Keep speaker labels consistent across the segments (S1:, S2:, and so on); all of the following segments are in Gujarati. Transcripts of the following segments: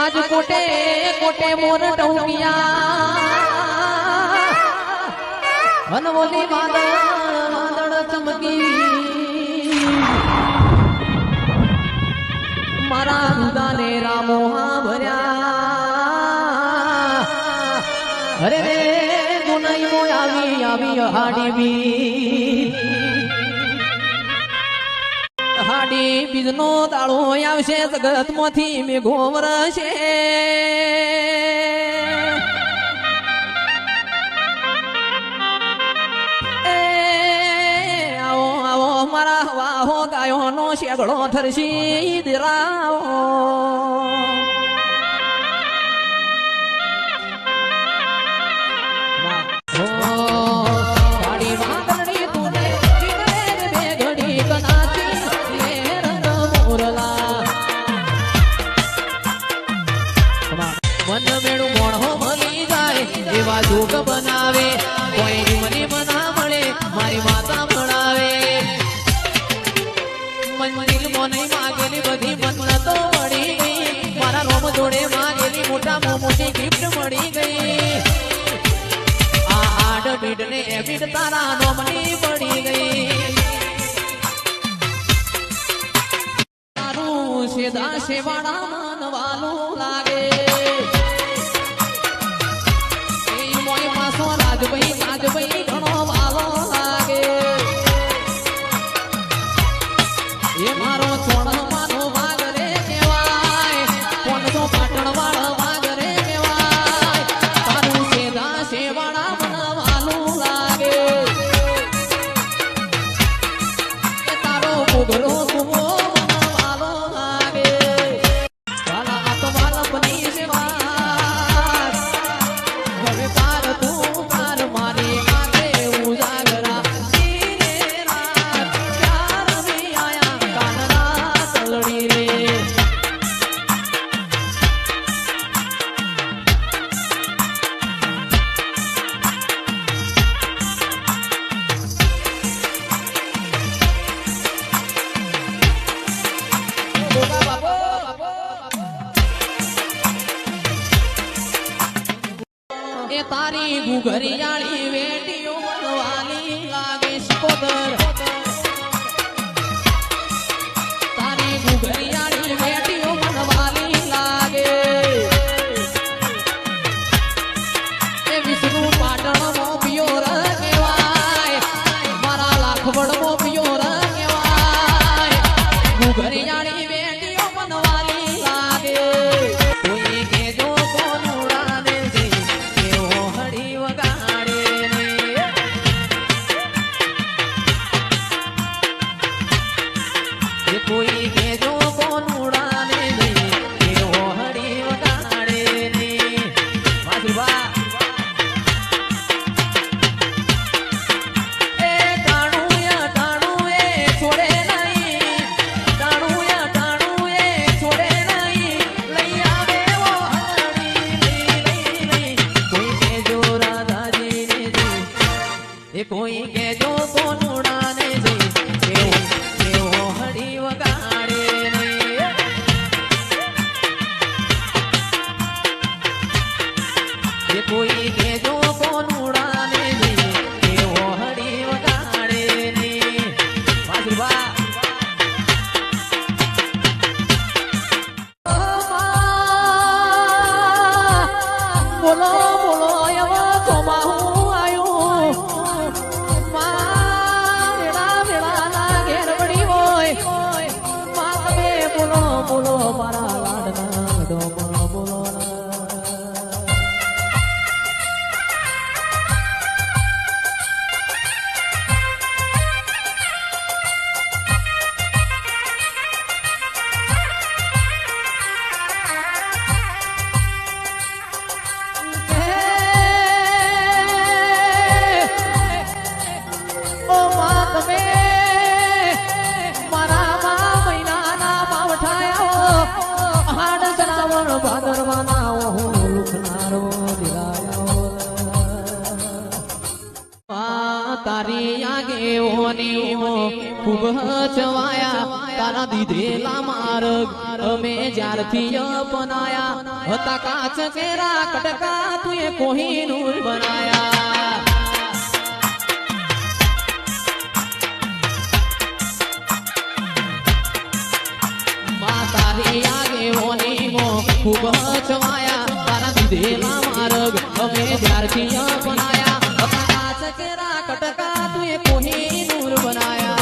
S1: आज कोटे कोटे मोर टौकिया अनवोली वादळ चमकी मारा दुधाने रामोहा भर्या अरे रे गुनाई मो आवी आवी हाडी बी हाडी बीजनो दाळो आवशे जगत मोथी मेघो वरशे आओ आओ मारा वाहो गायो नो शेगड़ो थरशी दिराओ मन मेणु मोण हो मनी जाए एवा जोग बनावे कोई मनी मना मळे मारी माता भणावे मंजिल मोने मागेली बधी मन तो मળી गई मारा रोम जोड़े मागेली मोटा मोटी गिफ्ट मળી गई आ आड बीड ने बीड तारा नोमनी पड़ी गई तारू सेदा सेवाड़ा मन वालो लागे राजभाई घणो वालो लागे ये मारो छोण मानो वागरे केवाय कोण तो पाटण वाळो वागरे केवाय तारू सेदा सेवाड़ा मन वालो लागे तारो कुगरो कुमो मन वालो लागे वाला तो वाला बनी सेवा હવે પાર તું પાર મારી આગે ઉજાગરા દીને રાત પ્યાર મે આયા કાનના તલડી રે ए तारी गुगरियाળી વેટીઓ વનવાલી લાગે શકોદર તારી ગુગરિયાળી વેટીઓ વનવાલી લાગે એ વિષ્ણુ પાટણ મો પિયોર કેવાય મારા લાખવડ મો પિયોર કેવાય ગુગરિયાળી વેટીઓ વનવાલી લાગે કોઈ કેજો કોનુડાને कोई के जो कोन उड़ाने नहीं एवो हड़ी वगाड़े नहीं माधुबा ए टाणू ए छोड़े नहीं टाणू ए छोड़े नहीं लई आवे वो हड़ी लई कोई के जो राधा जी ने जी ए कोई के जो कोन उड़ाने नहीं एवो हड़ी वगाड़े ये कोई के जो कोन उड़ाने नहीं एवो हड़ी वगाड़े माधुबा बोलो बोलो एवो सोमा हूँ आयो बोलो मारा लाडना डोमा बोलो ओ मात में भादरवाना लुखनारो तारी आगे ओनी खूब छवाया तारा दीधेला मार्ग અમે જ્યારથી અપનાયા હતા કાચ કેરા કટકા તુએ કોહિનૂર બનાયા માતારી આગે ઓની મો ખૂબ છવાયા તારા દીધેલા માર્ગ અમે ત્યારથી અપનાયા હતા કાચ કેરા કટકા તુએ કોહિનૂર બનાયા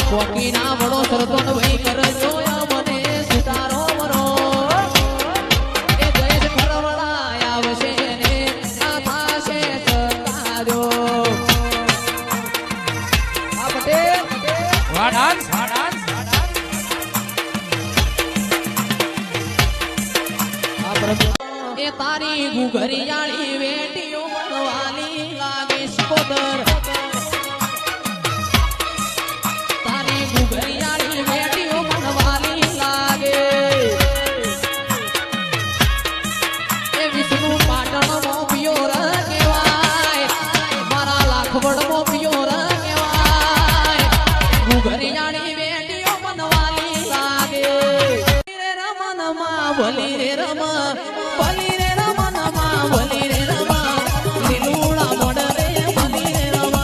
S1: કોકીના વડો સરતો ભાઈ કરજો મને સુતારો મરો એ જય ફરવડા આવશે ને આ થાશે સતાજો આ પટેલ વા ડાન્સ આ પ્રભુ એ તારી ગુગરિયાળી વેટીઓ બનવાલી લાગે સ્કોદર ભલી રે રમ નમા ભલી રે રમ લીલુડા મોડ રે ભલી રે રમ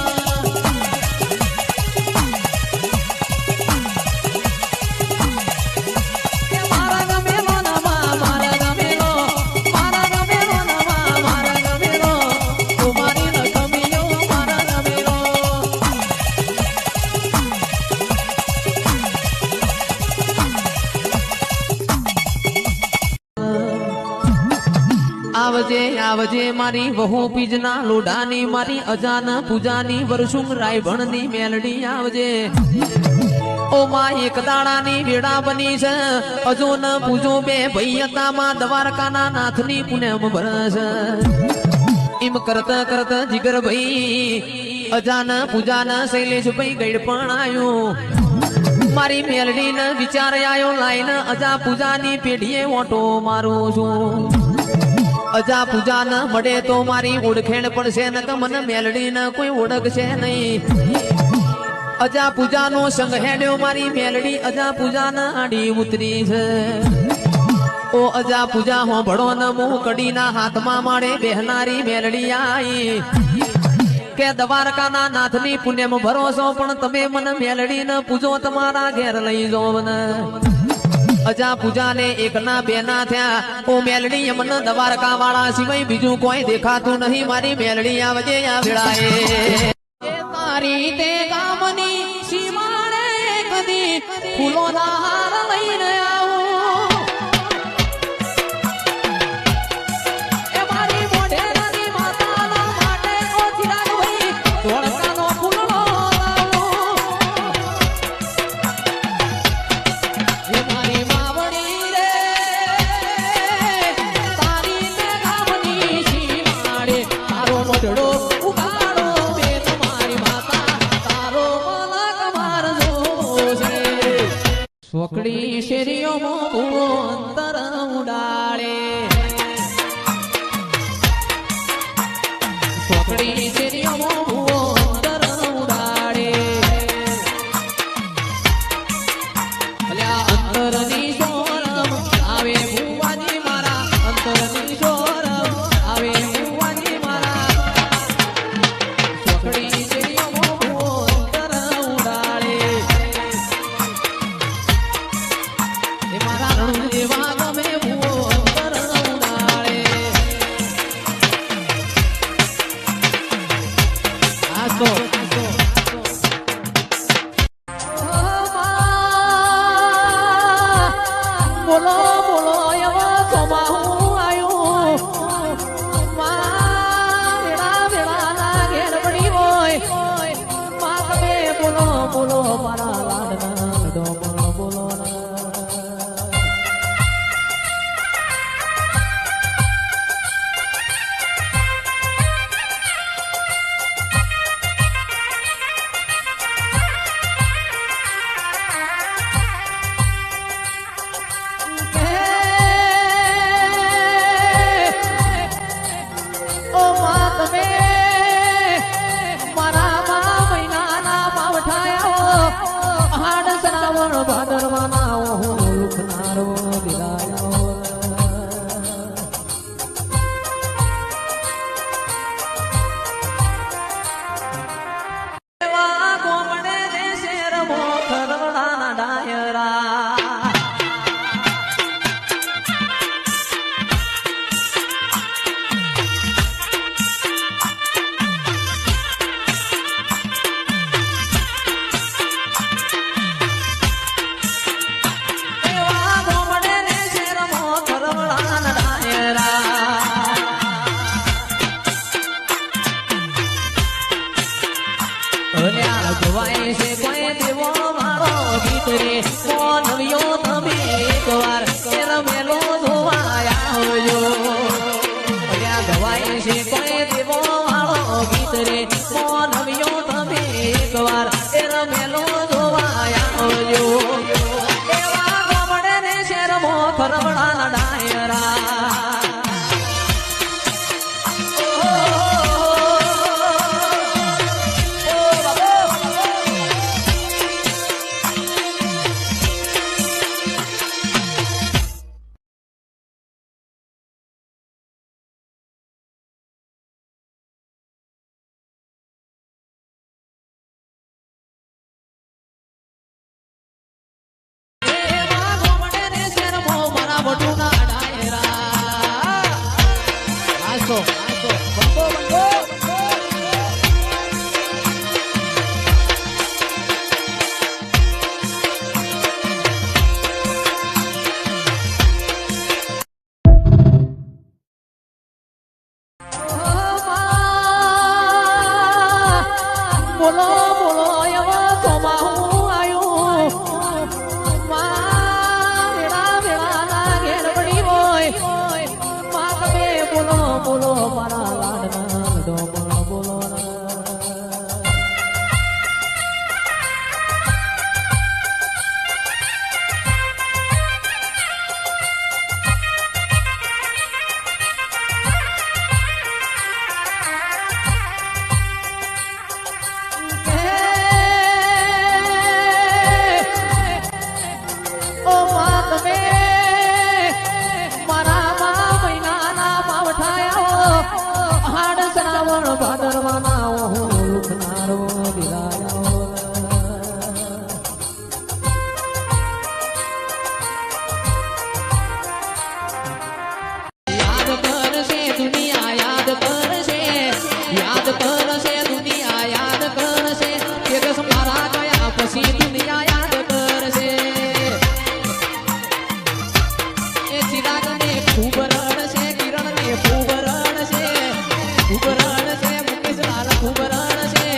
S1: મારા ગમેલો નમા મારા ગમેલો નમા મારા ગમેલો તમારી ન ગમેલો મારા ગમેલો આવજે આવજે મારી વહુ પીજના લોઢાની મારી અજાન પૂજાની વરસુંગ રાયભણની મેલડી આવજે ઓ માં એક દાડાની વેડા બની છે અજો ન પૂજો બે ભૈયતામાં દ્વારકાના નાથની પુણ્યમ ભરસ એમ કરતા કરતા જીગર ભાઈ અજાન પૂજાન શૈલેષ ભાઈ ગઈડ પણ આવ્યું મારી મેલડી ને વિચાર આવ્યો લાઈન અજા પૂજાની પેઢીએ ઓટો મારું છું અજા પૂજા ન મળે તો મારી ઓળખેણ પડશે ન તો મને મેલડી ન કોઈ ઓળખશે નહીં અજા પૂજા નો સંગ હેડ્યો મારી મેલડી અજા પૂજા ન આડી ઉતરી છે ઓ અજા પૂજા હો ભળો ન મું કડીના હાથમાં માડે બેહનારી મેલડી આઈ કે દ્વારકાના નાથની પુણ્યમાં ભરોસો પણ તમે મને મેલડી ન પૂજો તમારા ઘેર લઈ જાવ ને અજા પૂજાને એકના બેના થયા ઓ મેલડી મને દ્વારકા વાળા સિવાય બીજું કોઈ દેખાતું નહીં મારી મેલડી આવજે આ વેળાએ તારી તે ગામની સીમાડે કદી ફૂલોના હાર લઈને આવું એ મારી મોઢેરાની માતાના માટે ઓ ચિરાગ ભાઈ ધોળકાનો ફૂલો સોકડી શેરીઓમાં અંતર ઉડાડે ચોકડી શેરીઓમાં ભૂવો અંતર ઉડાડે અલ્યા અંતરની શોરમ આવે ભૂવાજી મારા અંતરની શોરમ આવે ભૂવાજી મારા ચોકડી શેરીઓમાં ભૂવો અંતર ઉડાડે એ મારા રણ જેવા ગમે ભૂવો અંતર ઉડાડે આસો બોલો બોલો એવા સોમા હું આયું માં વેળા વેળાના ઘેર પડી હોય માં તમે બોલો બોલો મારા લાડના ડોમો બોલો ભાદરવાના હું લુખનારો દિલાયો એવા ગોમડે રે શેરમો ખરવડાના ડાયરા જવાય છે કોઈ દેવો મારો ભીતરે કોનવ્યો તમે એકવાર રમેલો ધોવાયા હોજો જવાય છે કોઈ દેવો મારો ભીતરે કોનવ્યો તમે એકવાર રમેલો ધોવાયા હોજો એવા ગોમડે ને શેરમો ખરવડાના ડાયરા બોલો બોલો એવા સોમા હું આયું માં વેળા વેળાના ઘેર પડી હોય માં તમે બોલો બોલો મારા લાડના ડોમો બોલો ભાદરવાના હું લુખનારો દિલાયો યાદ કરશે દુનિયા યાદ કરશે દુનિયા યાદ કરશે દિવસ મારા ગયા પછી દુનિયા યાદ કરશે એ ચિરાગને ખૂબ રડશે કિરણને ખૂબ રડશે ખૂબ રડશે ખૂબ રડશે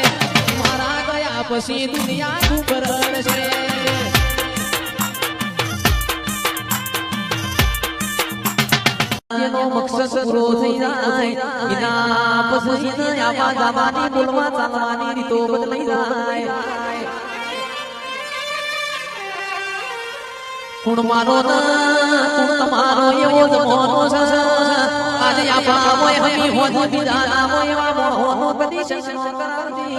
S1: મારા ગયા પછી દુનિયા ખૂબ રડશે જેનો મકસદ પૂરો થઈ જાય એના પછી આવા જવાની બોલવા ચાલવાની રીતો બદલાઈ જાય કુણ મારો ના કુણ તમારો એવો જ મોનો છે આજે આપા મોય હમી હોજ બીજા ના મોય એવા મોહ કદી સંગનો કરાવતી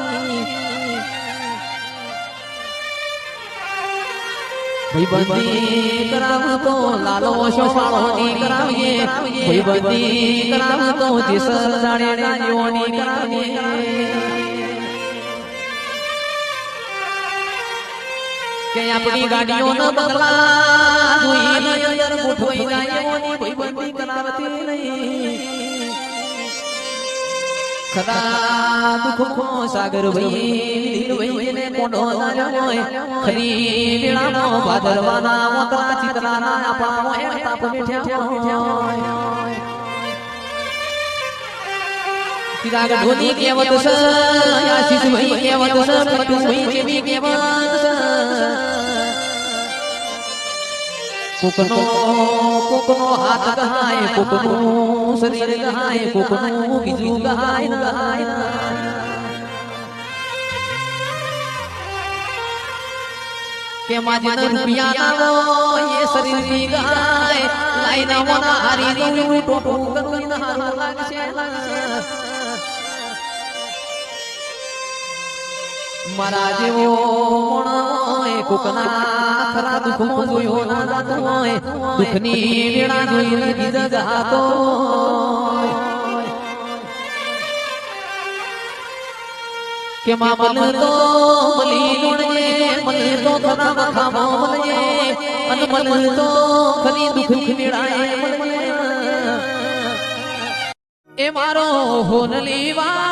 S1: ભાઈબંધી કરાવતો લાલો શોભાળોની કરાવીએ ભાઈબંધી કરાવતો જેસર જાણે રાણીઓની કરાવીએ કે આપણી ગાડીઓ ન બગલા જોઈને અંદર ગોઠવાઈ જાય એની ભાઈબંધી કરાવતી નહીં ખરા દુઃખો સાગર ભાઈ દિલ ભાઈ ને કોડો નાર્યો હોય ખરી વેળાનો ભાદરવાના મોતરા ચિતરાના આપણા હે તાપ બેઠ્યા હોય સિરાગ ધોની કેવત છે આશીષ ભાઈ કેવત છે પટુ ભાઈ કેવી કેવત છે કોકનો હાથ ગહાય કોકનું શરીર ગહાય કોકનું બીજું ગહાય કે માજે રૂપિયા ના હોય એ શરીર ની ગહાય લાઈના મોના હારી દઉં ટોટું ગતું ના હારું લાગશે મારા જેવો મોણ કોકના ખરા દુઃખમાં જોયો ના જાતો હોય દુઃખની વેળા જોઈને બીજા જાતો કે માં મન તો મલી નોણજે મન તો ખરા વખામો મલજે અન મન તો ખરી દુઃખની વેળાએ મલજે એ મારો હોનલી વા